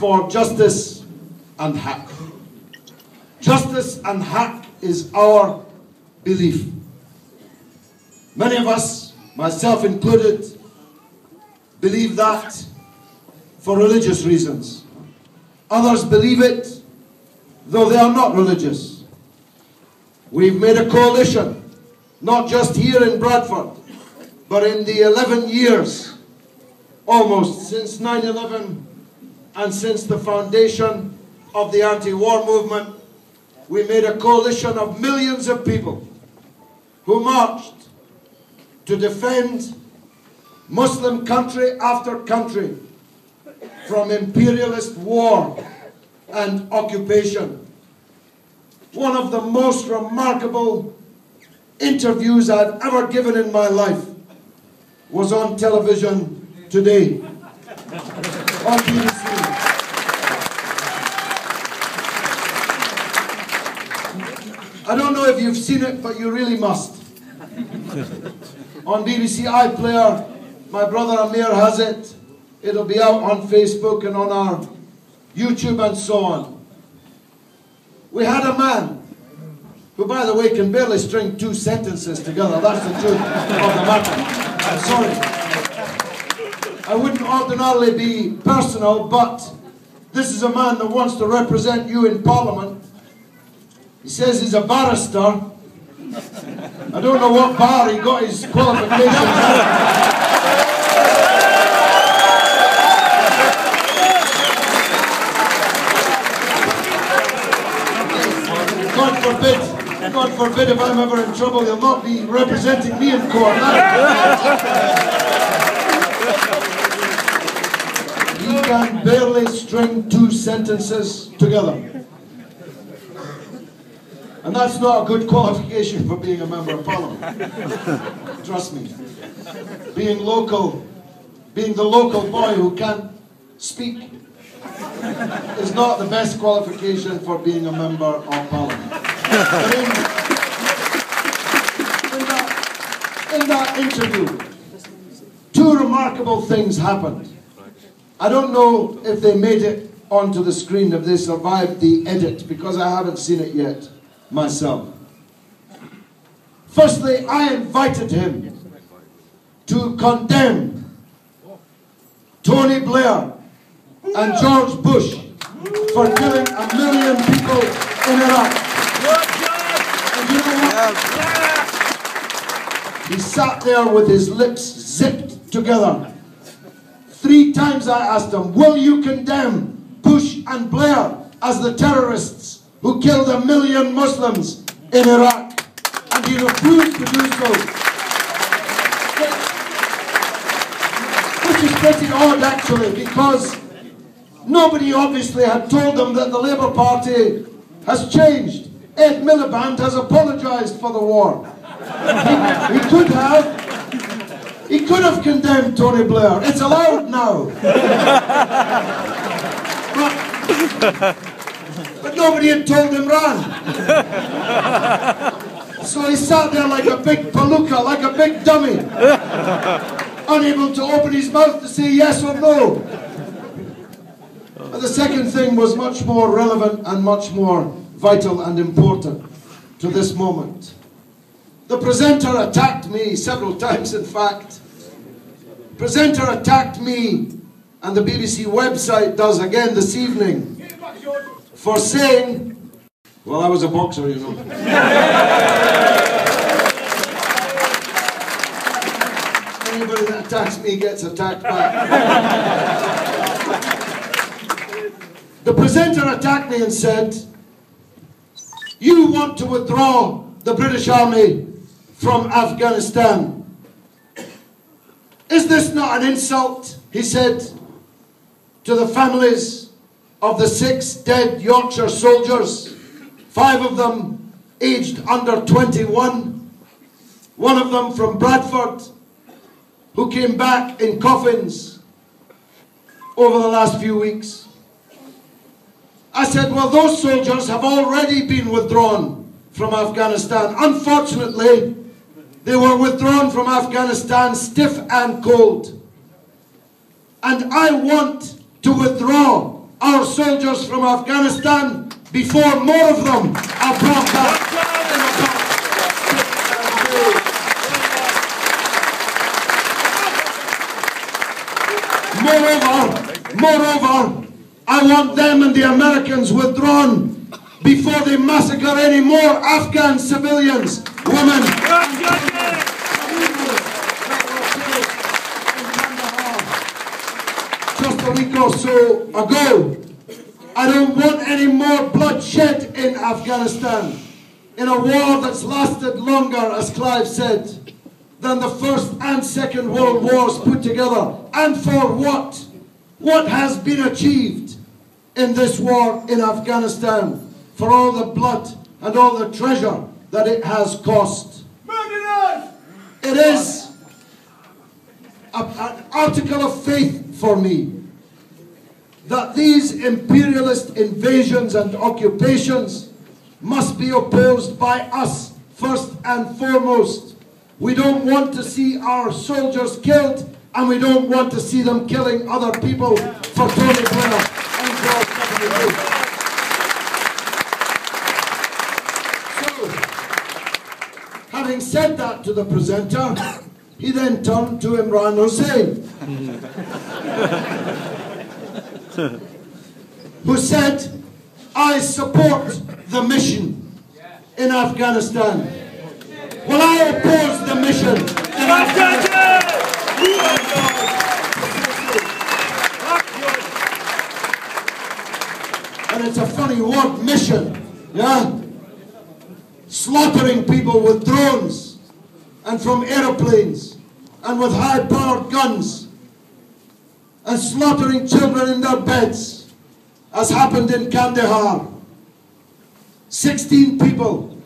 for justice and hack. Justice and hack is our belief. Many of us, myself included, believe that for religious reasons. Others believe it, though they are not religious. We've made a coalition, not just here in Bradford, but in the 11 years, almost, since 9/11 and since the foundation of the anti-war movement. We made a coalition of millions of people who marched to defend Muslim country after country from imperialist war and occupation. One of the most remarkable interviews I've ever given in my life was on television today, on BBC. I don't know if you've seen it, but you really must. On BBC iPlayer, my brother Amir has it. It'll be out on Facebook and on our YouTube and so on. We had a man who, by the way, can barely string 2 sentences together. That's the truth of the matter. I'm sorry. I wouldn't ordinarily be personal, but this is a man that wants to represent you in Parliament. He says he's a barrister. I don't know what bar he got his qualifications at. God forbid if I'm ever in trouble, he'll not be representing me in court. He can barely string 2 sentences together. And that's not a good qualification for being a member of Parliament. Trust me. Being local, being the local boy who can't speak is not the best qualification for being a member of Parliament. But in that interview, 2 remarkable things happened. I don't know if they made it onto the screen, if they survived the edit, because I haven't seen it yet myself. Firstly, I invited him to condemn Tony Blair and George Bush for killing 1 million people in Iraq. And you know what? He sat there with his lips zipped together. 3 times I asked him, will you condemn Bush and Blair as the terrorists who killed 1 million Muslims in Iraq? And he refused to do so. Which is pretty odd, actually, because nobody obviously had told them that the Labour Party has changed. Ed Miliband has apologised for the war. He could have condemned Tony Blair. It's allowed now. But nobody had told him run. So he sat there like a big palooka, like a big dummy, unable to open his mouth to say yes or no. But the second thing was much more relevant and much more vital and important to this moment. The presenter attacked me several times, in fact. The presenter attacked me, and the BBC website does again this evening, for saying, well, I was a boxer, you know. Anybody that attacks me gets attacked back. The presenter attacked me and said, you want to withdraw the British Army from Afghanistan. Is this not an insult, he said, to the families of the 6 dead Yorkshire soldiers, 5 of them aged under 21, 1 of them from Bradford, who came back in coffins over the last few weeks? I said, well, those soldiers have already been withdrawn from Afghanistan. Unfortunately, they were withdrawn from Afghanistan stiff and cold. And I want to withdraw our our soldiers from Afghanistan before more of them are brought back in about 6 days. Moreover, I want them and the Americans withdrawn before they massacre any more Afghan civilians, women, just a week or so ago. I don't want any more bloodshed in Afghanistan, in a war that's lasted longer, as Clive said, than the First and Second World Wars put together. And for what? What has been achieved in this war in Afghanistan for all the blood and all the treasure that it has cost? It is an article of faith for me that these imperialist invasions and occupations must be opposed by us first and foremost. We don't want to see our soldiers killed, and we don't want to see them killing other people for Tony Blair and George W. Bush. So, having said that to the presenter, he then turned to Imran Hussain, who said, I support the mission in Afghanistan. Well, I oppose the mission in Afghanistan. And it's a funny word, mission, yeah? Slaughtering people with drones and from aeroplanes and with high-powered guns, and slaughtering children in their beds, as happened in Kandahar. 16 people,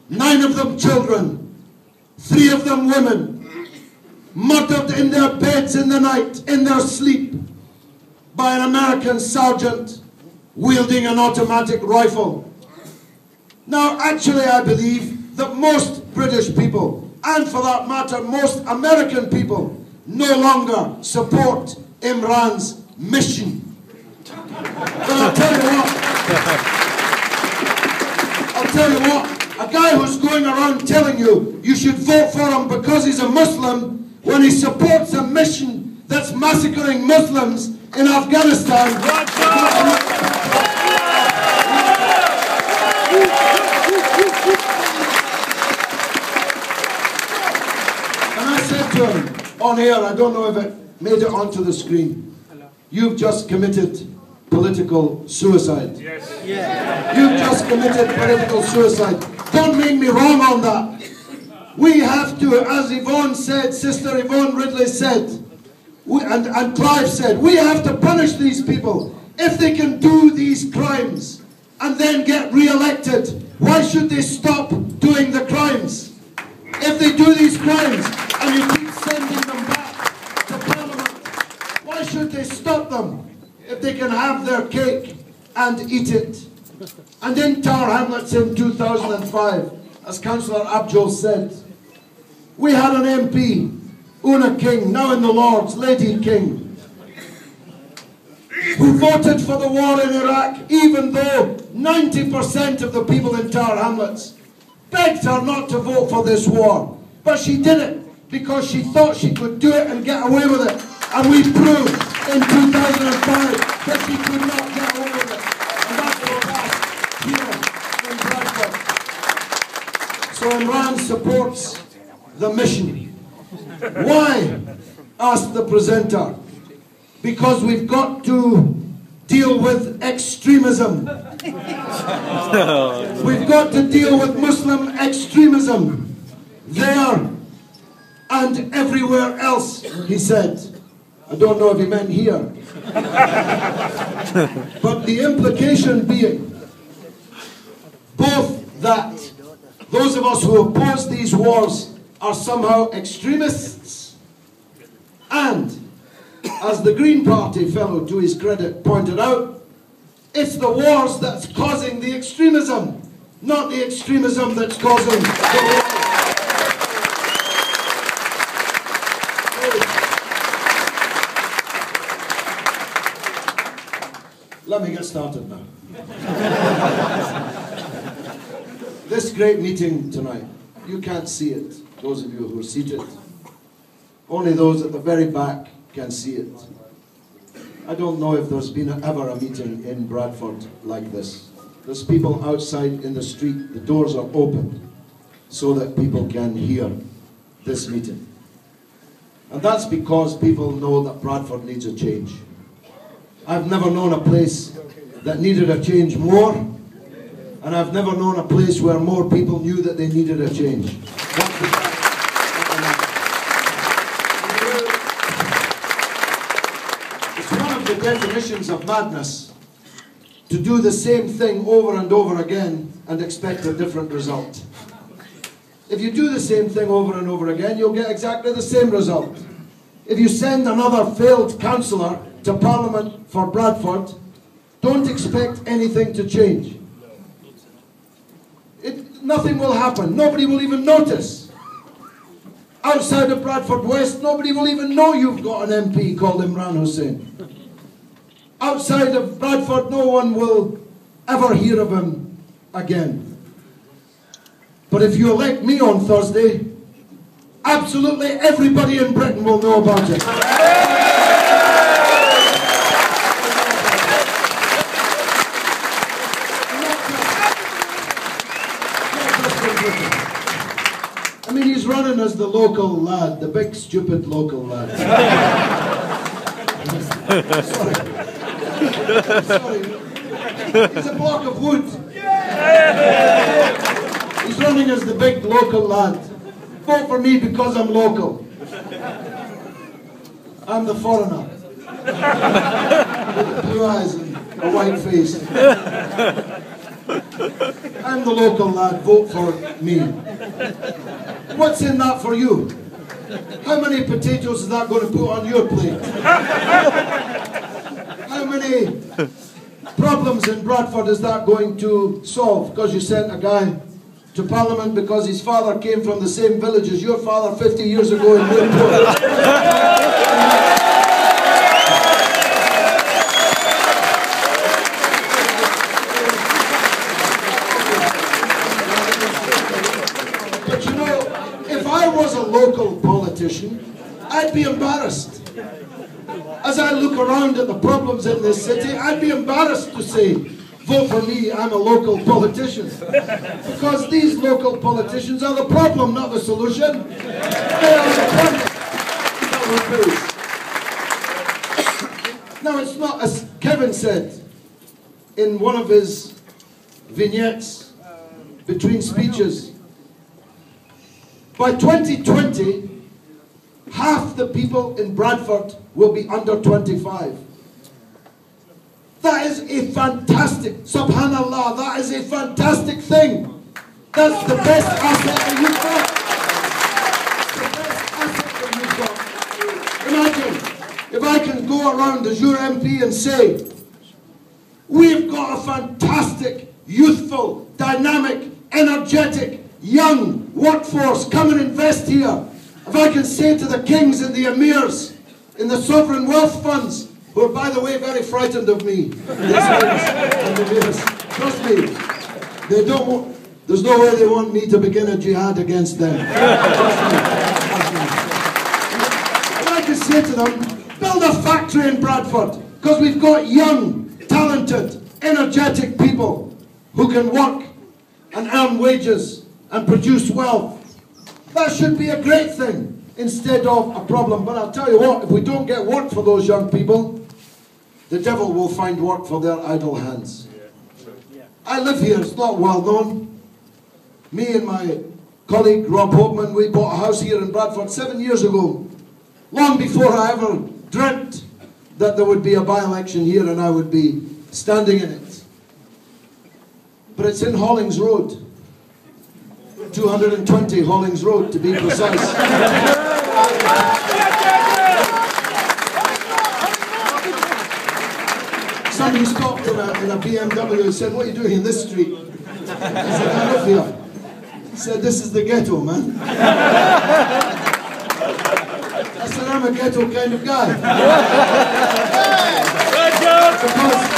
9 of them children, 3 of them women, murdered in their beds in the night, in their sleep, by an American sergeant wielding an automatic rifle. Now, actually, I believe that most British people, and for that matter, most American people, no longer support Imran's mission. But I'll tell you what, a guy who's going around telling you you should vote for him because he's a Muslim, when he supports a mission that's massacring Muslims in Afghanistan. And I said to him on air, I don't know if it made it onto the screen, you've just committed political suicide. Yes. Yeah. You've just committed political suicide. Don't make me wrong on that. We have to, as Yvonne said, Sister Yvonne Ridley said, and Clive said, we have to punish these people. If they can do these crimes and then get re-elected, why should they stop doing the crimes? If they do these crimes and you keep sending them back to Parliament, why should they stop them if they can have their cake and eat it? And in Tower Hamlets in 2005, as Councillor Abjol said, we had an MP, Una King, now in the Lords, Lady King, who voted for the war in Iraq, even though 90% of the people in Tower Hamlets begged her not to vote for this war. But she did it because she thought she could do it and get away with it. And we proved in 2005 that she could not get away with it. And that's what happened here in Bradford. So Imran supports the mission. Why? Asked the presenter. Because we've got to deal with extremism. We've got to deal with Muslim extremism there and everywhere else, he said. I don't know if he meant here. But the implication being both that those of us who oppose these wars are somehow extremists, and, as the Green Party fellow, to his credit, pointed out, it's the wars that's causing the extremism, not the extremism that's causing the wars. Let me get started now. This great meeting tonight, you can't see it, those of you who are seated. Only those at the very back can see it. I don't know if there's been ever a meeting in Bradford like this. There's people outside in the street, the doors are open so that people can hear this meeting. And that's because people know that Bradford needs a change. I've never known a place that needed a change more, and I've never known a place where more people knew that they needed a change. It's one of the definitions of madness to do the same thing over and over again and expect a different result. If you do the same thing over and over again, you'll get exactly the same result. If you send another failed councillor to Parliament for Bradford, don't expect anything to change. Nothing will happen. Nobody will even notice. Outside of Bradford West, nobody will even know you've got an MP called Imran Hussain. Outside of Bradford, no one will ever hear of him again. But if you elect me on Thursday, absolutely everybody in Britain will know about it. I mean, he's running as the local lad, the big stupid local lad. Sorry. He's a block of wood. He's running as the big local lad. Vote for me because I'm local. I'm the foreigner. With blue eyes and a white face. I'm the local lad, vote for me. What's in that for you? How many potatoes is that going to put on your plate? How many problems in Bradford is that going to solve? Because you sent a guy to Parliament because his father came from the same village as your father 50 years ago in Newport. Local politician, I'd be embarrassed. As I look around at the problems in this city, I'd be embarrassed to say, vote for me, I'm a local politician. Because these local politicians are the problem, not the solution. They are the problem that we face. Now, it's not, as Kevin said in one of his vignettes between speeches, by 2020, half the people in Bradford will be under 25. That is a fantastic, subhanallah, that is a fantastic thing. That's the best asset that you've got. The best asset that you've got. Imagine if I can go around as your MP and say, we've got a fantastic, youthful, dynamic, energetic, young workforce, come and invest here. If I can say to the kings and the emirs in the sovereign wealth funds, who are, by the way, very frightened of me, trust me, they don't. There's no way they want me to begin a jihad against them. Trust me. If I can say to them, build a factory in Bradford, because we've got young, talented, energetic people who can work and earn wages and produce wealth. That should be a great thing instead of a problem. But I'll tell you what, if we don't get work for those young people, the devil will find work for their idle hands. I live here, it's not well known. Me and my colleague Rob Hopeman, we bought a house here in Bradford 7 years ago. Long before I ever dreamt that there would be a by-election here and I would be standing in it. But it's in Hollings Road. 220 Hollings Road, to be precise. Somebody stopped in a BMW and said, what are you doing in this street? I said, I live here. He said, this is the ghetto, man. I said, I'm a ghetto kind of guy. Because